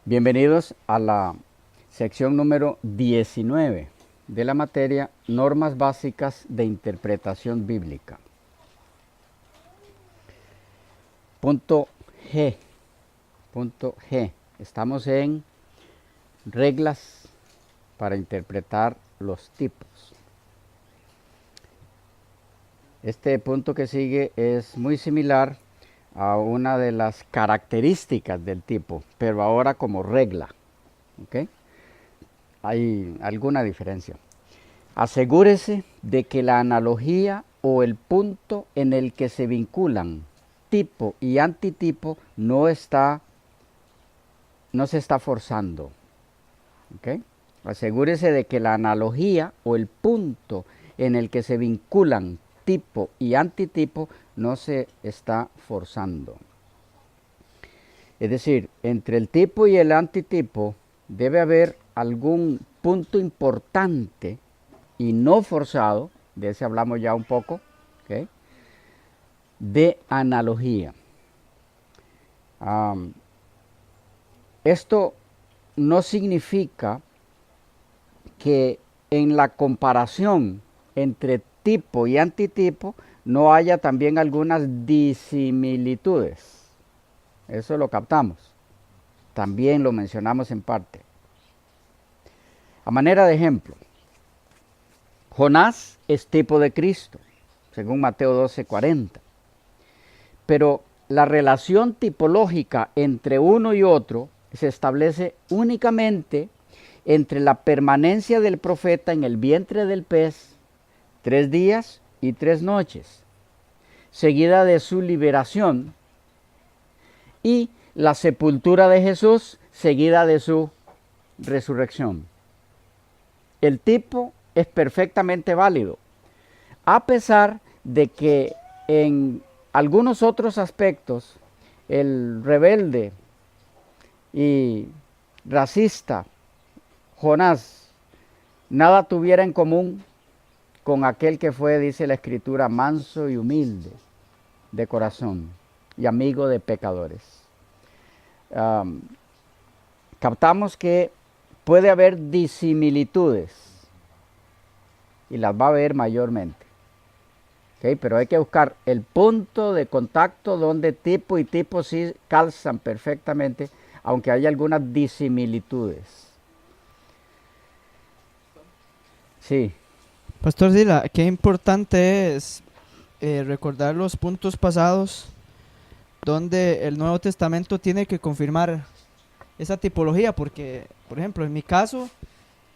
Bienvenidos a la sección número 19 de la materia Normas Básicas de Interpretación Bíblica. Punto G. Punto G. Estamos en reglas para interpretar los tipos. Este punto que sigue es muy similar a una de las características del tipo, pero ahora como regla. ¿Okay? Hay alguna diferencia. Asegúrese de que la analogía o el punto en el que se vinculan tipo y antitipo no se está forzando. ¿Okay? Asegúrese de que la analogía o el punto en el que se vinculan tipo y antitipo no se está forzando. Es decir, entre el tipo y el antitipo debe haber algún punto importante y no forzado, de ese hablamos ya un poco, ¿okay? De analogía. Esto no significa que en la comparación entre tipo y antitipo no haya también algunas disimilitudes. Eso lo captamos. También lo mencionamos en parte. A manera de ejemplo, Jonás es tipo de Cristo, según Mateo 12:40. Pero la relación tipológica entre uno y otro se establece únicamente entre la permanencia del profeta en el vientre del pez 3 días y 3 noches, seguida de su liberación, y la sepultura de Jesús, seguida de su resurrección. El tipo es perfectamente válido, a pesar de que en algunos otros aspectos el rebelde y racista Jonás nada tuviera en común con aquel que fue, dice la Escritura, manso y humilde de corazón y amigo de pecadores. Captamos que puede haber disimilitudes y las va a haber mayormente. ¿Okay? Pero hay que buscar el punto de contacto donde tipo y tipo sí calzan perfectamente, aunque haya algunas disimilitudes. Sí. Pastor Sila, qué importante es recordar los puntos pasados donde el Nuevo Testamento tiene que confirmar esa tipología, porque, por ejemplo, en mi caso,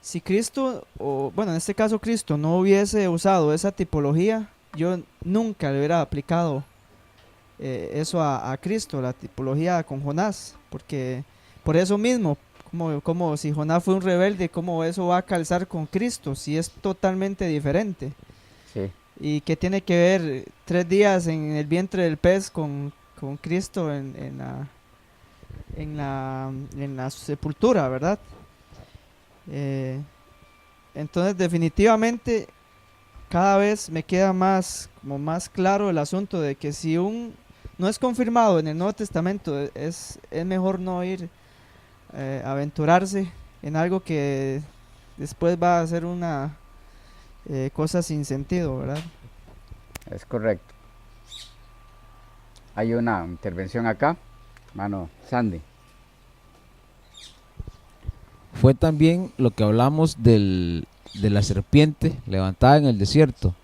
si Cristo, o bueno, en este caso Cristo, no hubiese usado esa tipología, yo nunca le hubiera aplicado eso a Cristo, la tipología con Jonás, porque por eso mismo, como si Jonás fue un rebelde, ¿cómo eso va a calzar con Cristo si es totalmente diferente? Sí. ¿Y qué tiene que ver 3 días en el vientre del pez con Cristo en la sepultura, ¿verdad? Entonces definitivamente cada vez me queda más claro el asunto de que si no es confirmado en el Nuevo Testamento, es mejor no ir aventurarse en algo que después va a ser una cosa sin sentido, ¿verdad? Es correcto. Hay una intervención acá, hermano Sandy. Fue también lo que hablamos de la serpiente levantada en el desierto.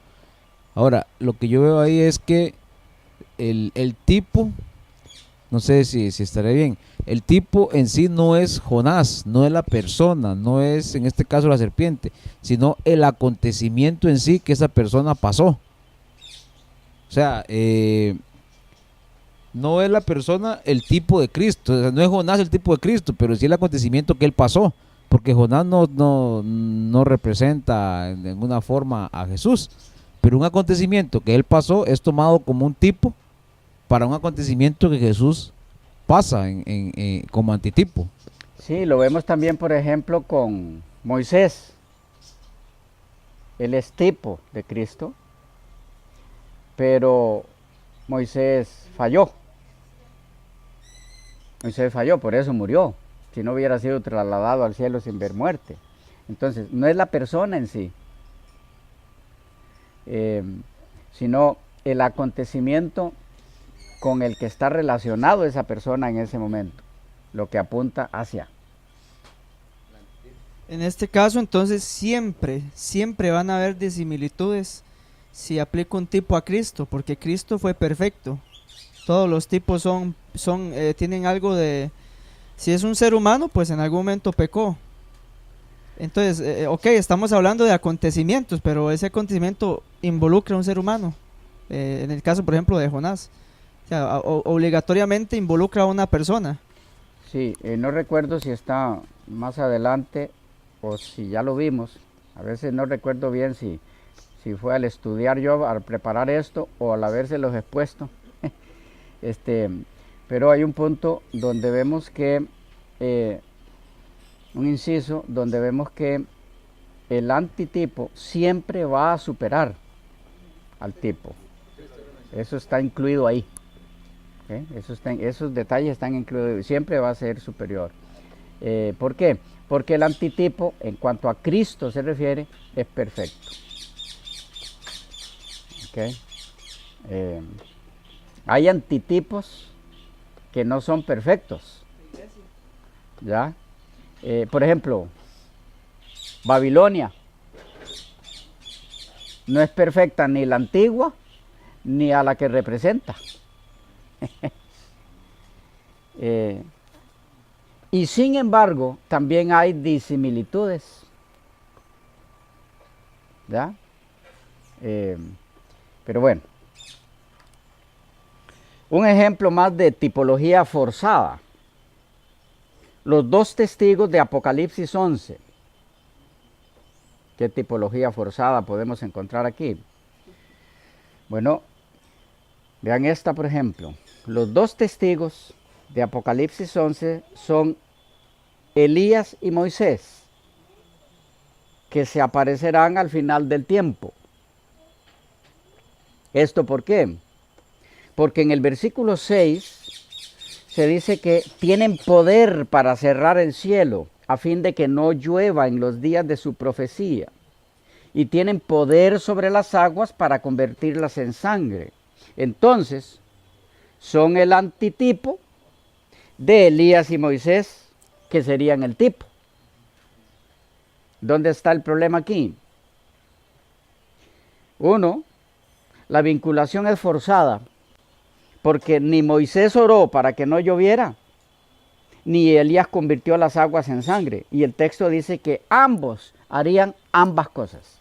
Ahora, lo que yo veo ahí es que el tipo, no sé si estaré bien, el tipo en sí no es Jonás, no es la persona, no es en este caso la serpiente, sino el acontecimiento en sí que esa persona pasó. O sea, no es la persona el tipo de Cristo, o sea, no es Jonás el tipo de Cristo, pero sí el acontecimiento que él pasó, porque Jonás no representa en ninguna forma a Jesús, pero un acontecimiento que él pasó es tomado como un tipo para un acontecimiento que Jesús pasa como antitipo. Sí, lo vemos también, por ejemplo, con Moisés. Él es tipo de Cristo, pero Moisés falló. Moisés falló, por eso murió. si no hubiera sido trasladado al cielo sin ver muerte. Entonces, no es la persona en sí, sino el acontecimiento con el que está relacionado esa persona en ese momento, lo que apunta hacia. En este caso, entonces, siempre van a haber disimilitudes si aplico un tipo a Cristo, porque Cristo fue perfecto. Todos los tipos tienen algo de... Si es un ser humano, pues en algún momento pecó. Entonces, ok, estamos hablando de acontecimientos, pero ese acontecimiento involucra a un ser humano. En el caso, por ejemplo, de Jonás. O sea, obligatoriamente involucra a una persona. Sí, no recuerdo si está más adelante o si ya lo vimos. A veces no recuerdo bien si fue al estudiar yo, al preparar esto o al habérselos expuesto. Pero hay un punto donde vemos que, un inciso, donde vemos que el antitipo siempre va a superar al tipo. Eso está incluido ahí. Esos detalles están incluidos. Siempre va a ser superior. ¿Por qué? Porque el antitipo, en cuanto a Cristo se refiere, es perfecto. Hay antitipos que no son perfectos. ¿Ya? Por ejemplo, Babilonia no es perfecta ni la antigua ni a la que representa. Y sin embargo, también hay disimilitudes. ¿Ya? Pero bueno. Un ejemplo más de tipología forzada. Los dos testigos de Apocalipsis 11. ¿Qué tipología forzada podemos encontrar aquí? Bueno, vean esta por ejemplo. Los dos testigos de Apocalipsis 11 son Elías y Moisés, que se aparecerán al final del tiempo. ¿Esto por qué? Porque en el versículo 6 se dice que tienen poder para cerrar el cielo a fin de que no llueva en los días de su profecía. Y tienen poder sobre las aguas para convertirlas en sangre. Entonces, son el antitipo de Elías y Moisés, que serían el tipo. ¿Dónde está el problema aquí? Uno, la vinculación es forzada, porque ni Moisés oró para que no lloviera, ni Elías convirtió las aguas en sangre. Y el texto dice que ambos harían ambas cosas.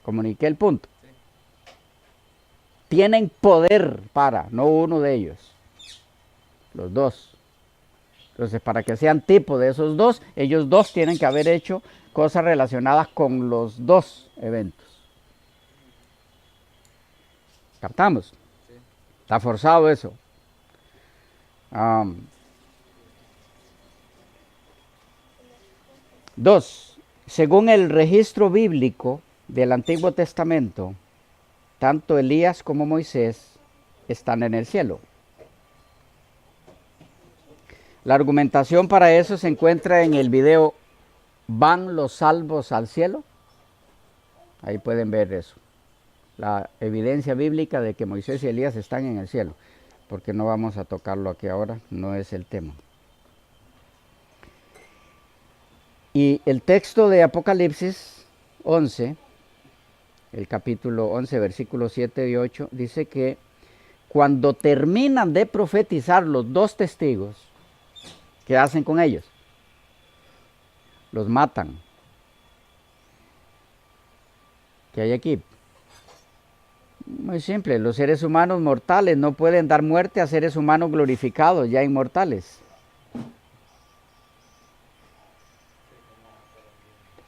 Comuniqué el punto. Tienen poder para, no uno de ellos, los dos. Entonces, para que sean tipo de esos dos, ellos dos tienen que haber hecho cosas relacionadas con los dos eventos. ¿Captamos? Sí. Está forzado eso. Dos, según el registro bíblico del Antiguo Testamento, tanto Elías como Moisés están en el cielo. La argumentación para eso se encuentra en el video ¿Van los salvos al cielo? Ahí pueden ver eso. La evidencia bíblica de que Moisés y Elías están en el cielo. Porque no vamos a tocarlo aquí ahora, no es el tema. Y el texto de Apocalipsis 11, el capítulo 11, versículos 7 y 8, dice que cuando terminan de profetizar los dos testigos, ¿qué hacen con ellos? Los matan. ¿Qué hay aquí? Muy simple, los seres humanos mortales no pueden dar muerte a seres humanos glorificados, ya inmortales.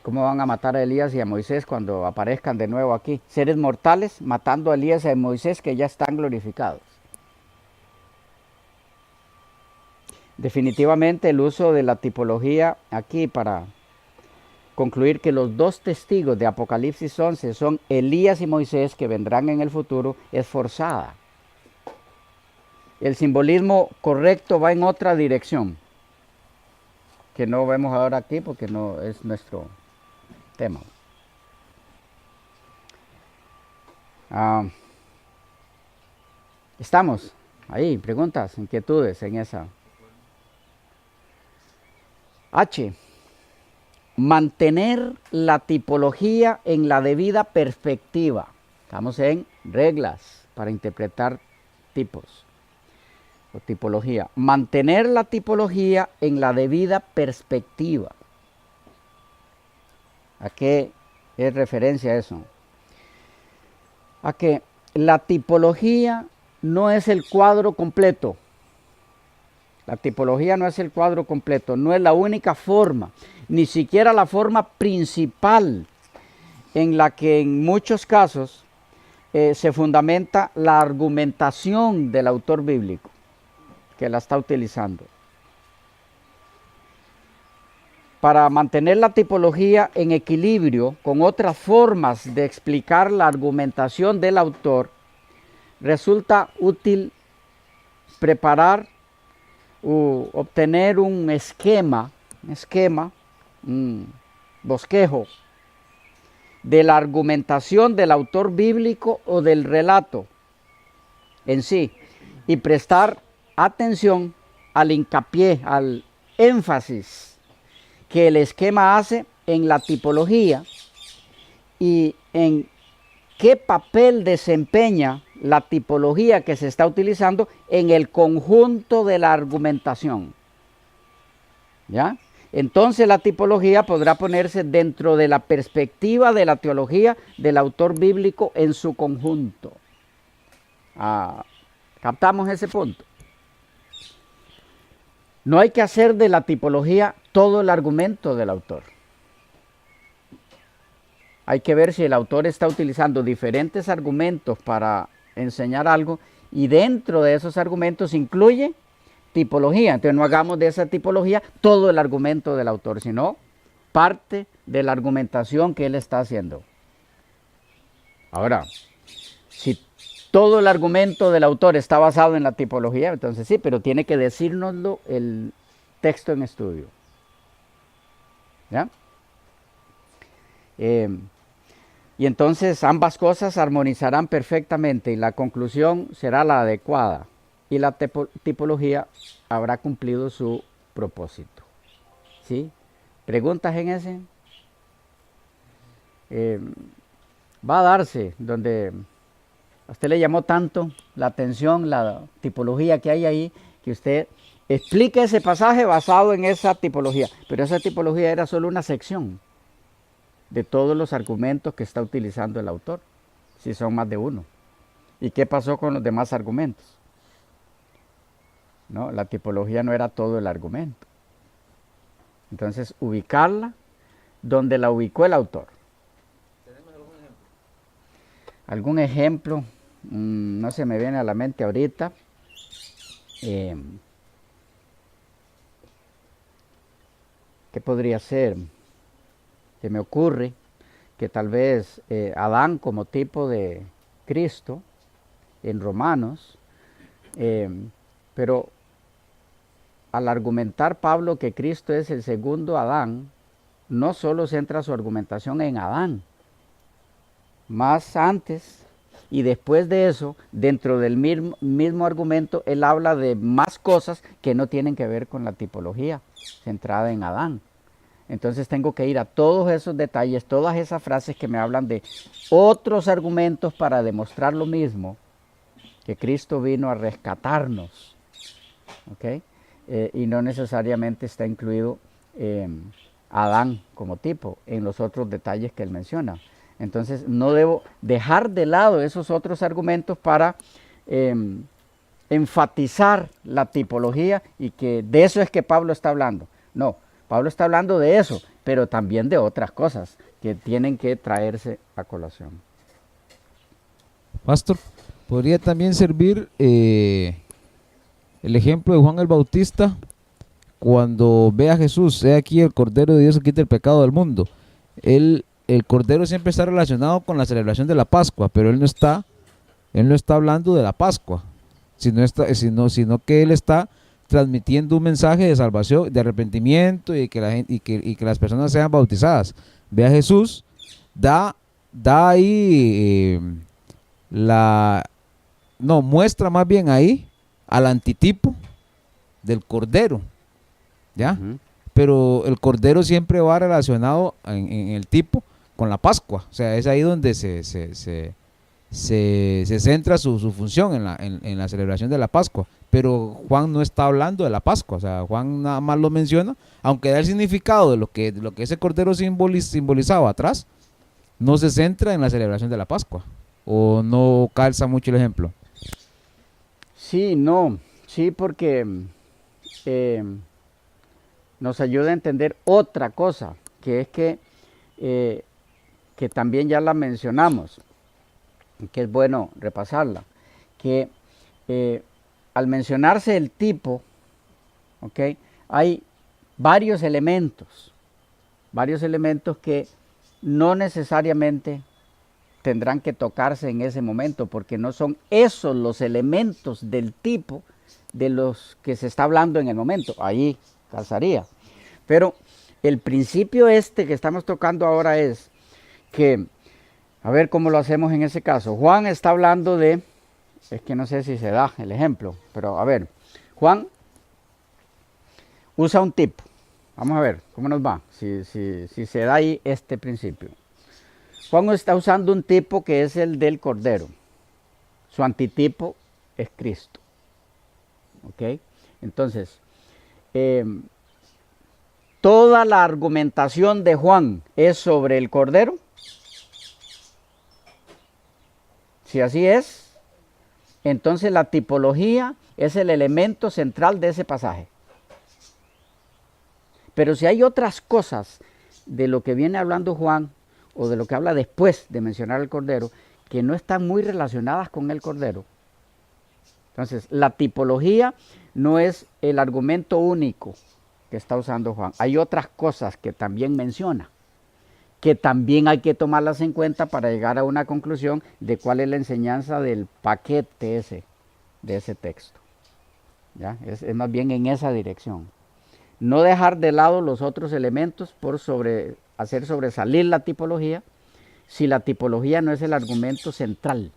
¿Cómo van a matar a Elías y a Moisés cuando aparezcan de nuevo aquí? Seres mortales matando a Elías y a Moisés que ya están glorificados. Definitivamente el uso de la tipología aquí para concluir que los dos testigos de Apocalipsis 11 son Elías y Moisés que vendrán en el futuro es forzada. el simbolismo correcto va en otra dirección, que no vemos ahora aquí porque no es nuestro tema. Estamos ahí, preguntas, inquietudes en esa. H. Mantener la tipología en la debida perspectiva. Estamos en reglas para interpretar tipos o tipología. Mantener la tipología en la debida perspectiva. ¿A qué es referencia eso? A que la tipología no es el cuadro completo. La tipología no es el cuadro completo, no es la única forma, ni siquiera la forma principal en la que en muchos casos se fundamenta la argumentación del autor bíblico que la está utilizando. Para mantener la tipología en equilibrio con otras formas de explicar la argumentación del autor, resulta útil preparar o obtener un esquema, un bosquejo de la argumentación del autor bíblico o del relato en sí, y prestar atención al hincapié, al énfasis que el esquema hace en la tipología y en qué papel desempeña la tipología que se está utilizando en el conjunto de la argumentación. ¿Ya? Entonces la tipología podrá ponerse dentro de la perspectiva de la teología del autor bíblico en su conjunto. ¿Captamos ese punto? No hay que hacer de la tipología todo el argumento del autor. Hay que ver si el autor está utilizando diferentes argumentos para enseñar algo y dentro de esos argumentos incluye tipología. Entonces no hagamos de esa tipología todo el argumento del autor, sino parte de la argumentación que él está haciendo. Ahora, si todo el argumento del autor está basado en la tipología, entonces sí, pero tiene que decírnoslo el texto en estudio. ¿Ya? Y entonces ambas cosas armonizarán perfectamente y la conclusión será la adecuada y la tipología habrá cumplido su propósito. ¿Sí? ¿Preguntas en ese? Va a darse donde a usted le llamó tanto la atención la tipología que hay ahí, que usted explique ese pasaje basado en esa tipología, pero esa tipología era solo una sección de todos los argumentos que está utilizando el autor, si son más de uno. ¿Y qué pasó con los demás argumentos? No, la tipología no era todo el argumento. Entonces, ubicarla donde la ubicó el autor. ¿Tenemos algún ejemplo? No se me viene a la mente ahorita. ¿Qué podría ser? Se me ocurre que tal vez Adán como tipo de Cristo en Romanos, pero al argumentar Pablo que Cristo es el segundo Adán, no solo centra su argumentación en Adán, más antes y después de eso, dentro del mismo argumento, él habla de más cosas que no tienen que ver con la tipología centrada en Adán. Entonces tengo que ir a todos esos detalles, todas esas frases que me hablan de otros argumentos para demostrar lo mismo, que Cristo vino a rescatarnos, ¿ok? Y no necesariamente está incluido Adán como tipo en los otros detalles que él menciona. Entonces no debo dejar de lado esos otros argumentos para enfatizar la tipología y que de eso es que Pablo está hablando. No. Pablo está hablando de eso, pero también de otras cosas que tienen que traerse a colación. Pastor, podría también servir el ejemplo de Juan el Bautista cuando ve a Jesús, he aquí el Cordero de Dios que quita el pecado del mundo. El Cordero siempre está relacionado con la celebración de la Pascua, pero él no está hablando de la Pascua. sino que él está transmitiendo un mensaje de salvación, de arrepentimiento y que la gente, y que las personas sean bautizadas. Ve a Jesús, da ahí muestra más bien ahí al antitipo del Cordero, ¿ya? Ujú. Pero el Cordero siempre va relacionado en el tipo con la Pascua, o sea, es ahí donde se centra su función en la celebración de la Pascua. Pero Juan no está hablando de la Pascua, o sea, Juan nada más lo menciona, aunque da el significado de lo que ese Cordero simbolizaba atrás, no se centra en la celebración de la Pascua, o no calza mucho el ejemplo. Sí, no, sí, porque eh, nos ayuda a entender otra cosa, que es que también ya la mencionamos, que es bueno repasarla, que al mencionarse el tipo, ¿ok? Hay varios elementos que no necesariamente tendrán que tocarse en ese momento, porque no son esos los elementos del tipo de los que se está hablando en el momento. Ahí calzaría. Pero el principio que estamos tocando ahora es que, a ver cómo lo hacemos en ese caso. Juan está hablando es que no sé si se da el ejemplo, pero a ver, Juan usa un tipo. Vamos a ver cómo nos va, si se da ahí este principio. Juan está usando un tipo que es el del Cordero. Su antitipo es Cristo. ¿Ok? Entonces, toda la argumentación de Juan es sobre el Cordero. Si así es, entonces la tipología es el elemento central de ese pasaje. Pero si hay otras cosas de lo que viene hablando Juan, o de lo que habla después de mencionar el Cordero, que no están muy relacionadas con el Cordero. Entonces, la tipología no es el argumento único que está usando Juan. Hay otras cosas que también menciona, que también hay que tomarlas en cuenta para llegar a una conclusión de cuál es la enseñanza del paquete de ese texto. ¿Ya? Es más bien en esa dirección. No dejar de lado los otros elementos por hacer sobresalir la tipología, si la tipología no es el argumento central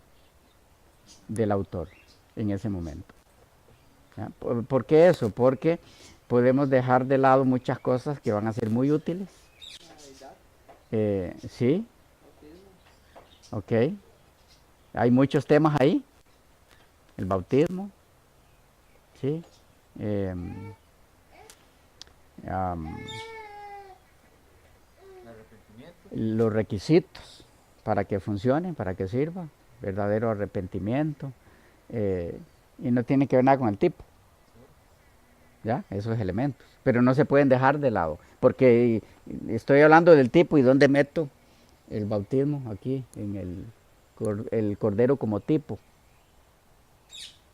del autor en ese momento. ¿Ya? ¿Por qué eso? Porque podemos dejar de lado muchas cosas que van a ser muy útiles. Sí, ok. Hay muchos temas ahí. El bautismo, sí. Los requisitos para que funcione, para que sirva, verdadero arrepentimiento, y no tiene que ver nada con el tipo, ¿ya? Esos elementos, pero no se pueden dejar de lado, porque estoy hablando del tipo y dónde meto el bautismo aquí, en el Cordero como tipo,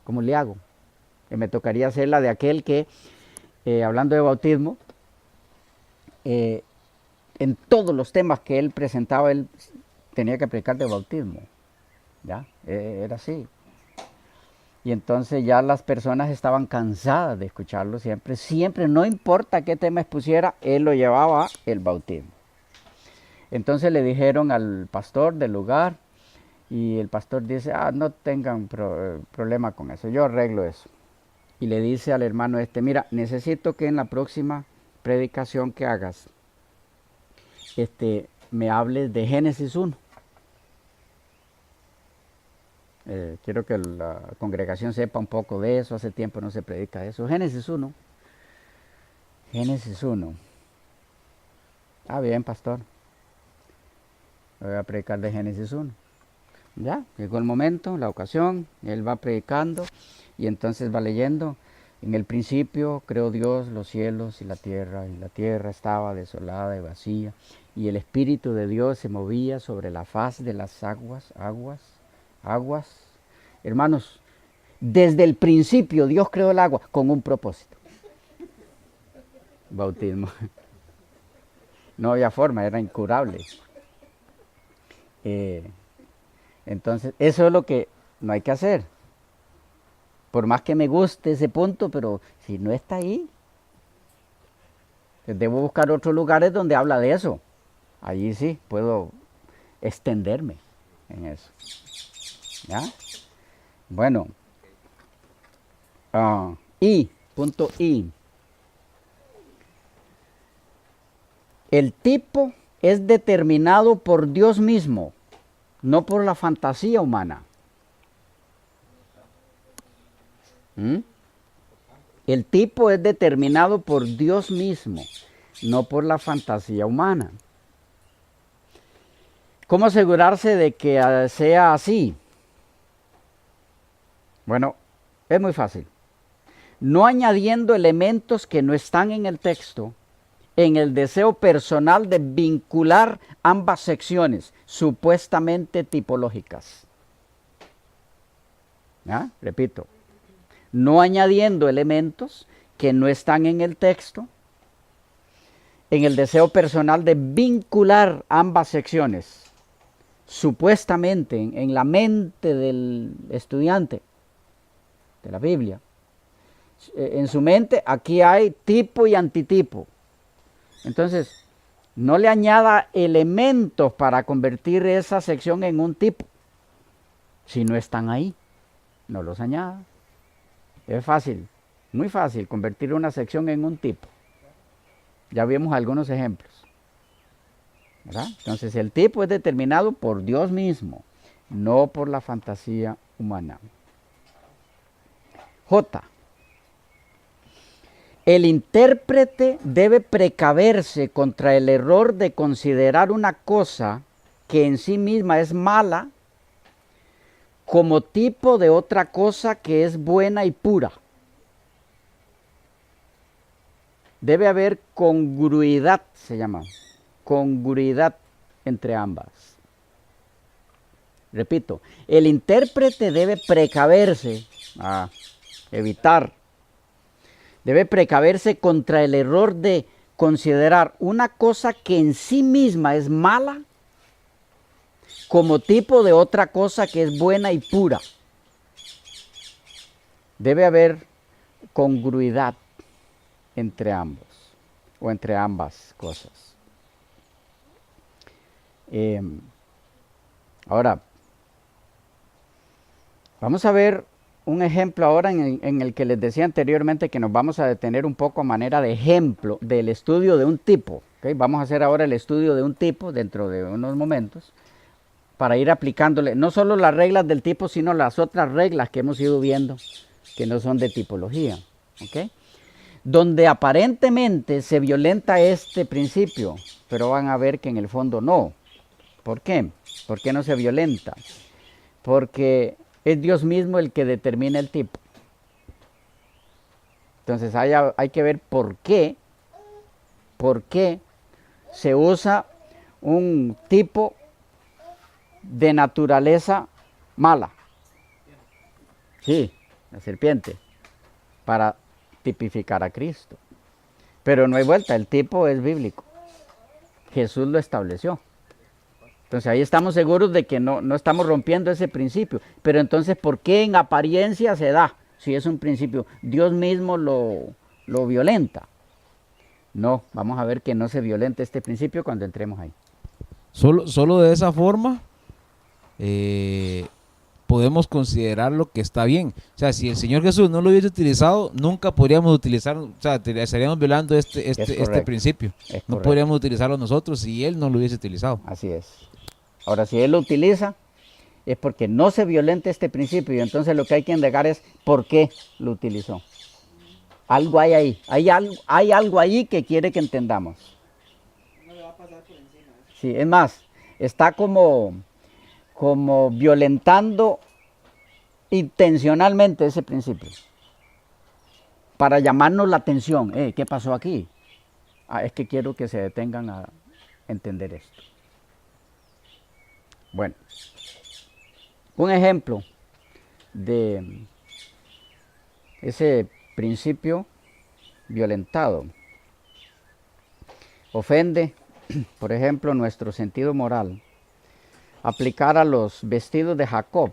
¿cómo le hago? Me tocaría hacer la de aquel que, hablando de bautismo, en todos los temas que él presentaba, él tenía que predicar de bautismo. ¿Ya? Era así. Y entonces ya las personas estaban cansadas de escucharlo siempre, no importa qué tema expusiera, él lo llevaba a el bautismo. Entonces le dijeron al pastor del lugar, y el pastor dice, no tengan problema con eso, yo arreglo eso. Y le dice al hermano mira, necesito que en la próxima predicación que hagas, me hables de Génesis 1. Quiero que la congregación sepa un poco de eso, hace tiempo no se predica de eso. Génesis 1. Génesis 1. Bien, pastor. Voy a predicar de Génesis 1. Ya, llegó el momento, la ocasión, él va predicando y entonces va leyendo. En el principio creó Dios los cielos y la tierra estaba desolada y vacía, y el Espíritu de Dios se movía sobre la faz de las aguas. Hermanos, desde el principio Dios creó el agua con un propósito. Bautismo. No había forma, era incurable. Entonces, eso es lo que no hay que hacer. Por más que me guste ese punto, pero si no está ahí, debo buscar otros lugares donde habla de eso. Allí sí puedo extenderme en eso. ¿Ya? Bueno. Punto I. El tipo es determinado por Dios mismo, no por la fantasía humana. El tipo es determinado por Dios mismo, no por la fantasía humana. ¿Cómo asegurarse de que sea así? Bueno, es muy fácil. No añadiendo elementos que no están en el texto, en el deseo personal de vincular ambas secciones supuestamente tipológicas. ¿Ya? Repito, no añadiendo elementos que no están en el texto, en el deseo personal de vincular ambas secciones, supuestamente en la mente del estudiante de la Biblia. En su mente aquí hay tipo y antitipo. Entonces, no le añada elementos para convertir esa sección en un tipo. Si no están ahí, no los añada. Es fácil, muy fácil convertir una sección en un tipo. Ya vimos algunos ejemplos, ¿verdad? Entonces el tipo es determinado por Dios mismo, no por la fantasía humana. J. El intérprete debe precaverse contra el error de considerar una cosa que en sí misma es mala como tipo de otra cosa que es buena y pura. Debe haber congruidad, se llama, congruidad entre ambas. Repito, el intérprete debe precaverse, evitar, debe precaverse contra el error de considerar una cosa que en sí misma es mala como tipo de otra cosa que es buena y pura. Debe haber congruidad entre ambos o entre ambas cosas. Ahora, vamos a ver un ejemplo ahora en el que les decía anteriormente que nos vamos a detener un poco a manera de ejemplo del estudio de un tipo. ¿Okay? Vamos a hacer ahora el estudio de un tipo dentro de unos momentos para ir aplicándole no solo las reglas del tipo, sino las otras reglas que hemos ido viendo que no son de tipología. ¿Okay? Donde aparentemente se violenta este principio, pero van a ver que en el fondo no. ¿Por qué? ¿Por qué no se violenta? Porque es Dios mismo el que determina el tipo. Entonces hay que ver por qué se usa un tipo de naturaleza mala. Sí, la serpiente, para tipificar a Cristo. Pero no hay vuelta, el tipo es bíblico. Jesús lo estableció. Entonces ahí estamos seguros de que no estamos rompiendo ese principio. Pero entonces, ¿por qué en apariencia se da? Si es un principio, Dios mismo lo violenta. No, vamos a ver que no se violenta este principio cuando entremos ahí. Solo de esa forma podemos considerar lo que está bien. O sea, si el Señor Jesús no lo hubiese utilizado, nunca podríamos utilizar, o sea, estaríamos violando este principio. No podríamos utilizarlo nosotros si Él no lo hubiese utilizado. Así es. Ahora, si Él lo utiliza, es porque no se violenta este principio, y entonces lo que hay que indagar es por qué lo utilizó. Algo hay ahí, hay algo ahí que quiere que entendamos. No le va a pasar por encima. Sí, es más, está como violentando intencionalmente ese principio para llamarnos la atención. ¿Qué pasó aquí? Es que quiero que se detengan a entender esto. Bueno, un ejemplo de ese principio violentado ofende, por ejemplo, nuestro sentido moral. Aplicar a los vestidos de Jacob.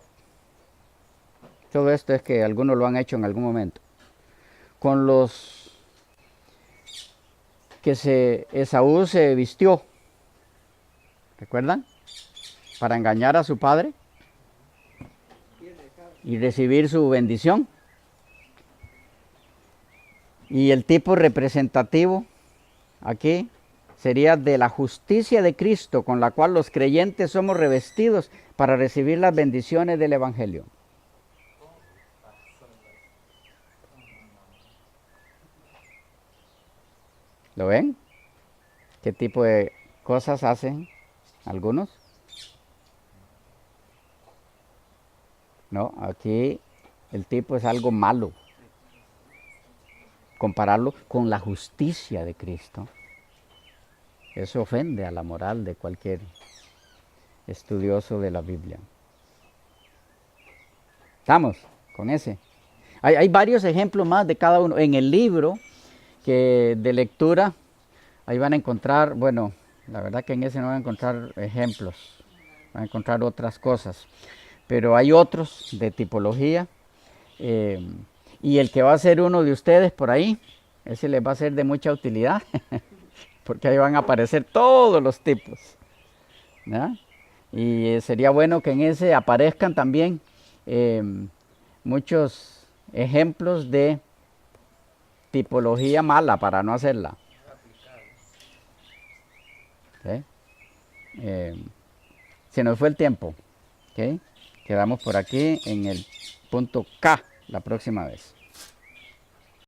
Todo esto es que algunos lo han hecho en algún momento. Con los que Esaú se vistió, ¿recuerdan? Para engañar a su padre y recibir su bendición. Y el tipo representativo aquí sería de la justicia de Cristo, con la cual los creyentes somos revestidos para recibir las bendiciones del Evangelio. ¿Lo ven? ¿Qué tipo de cosas hacen algunos? No, aquí el tipo es algo malo. Compararlo con la justicia de Cristo, eso ofende a la moral de cualquier estudioso de la Biblia. ¿Estamos con ese? Hay varios ejemplos más de cada uno. En el libro de lectura, ahí van a encontrar, bueno, la verdad que en ese no van a encontrar ejemplos, van a encontrar otras cosas. Pero hay otros de tipología. Y el que va a ser uno de ustedes por ahí, ese les va a ser de mucha utilidad, porque ahí van a aparecer todos los tipos, ¿no? Y sería bueno que en ese aparezcan también muchos ejemplos de tipología mala para no hacerla. ¿Okay? Se nos fue el tiempo. ¿Okay? Quedamos por aquí en el punto K la próxima vez.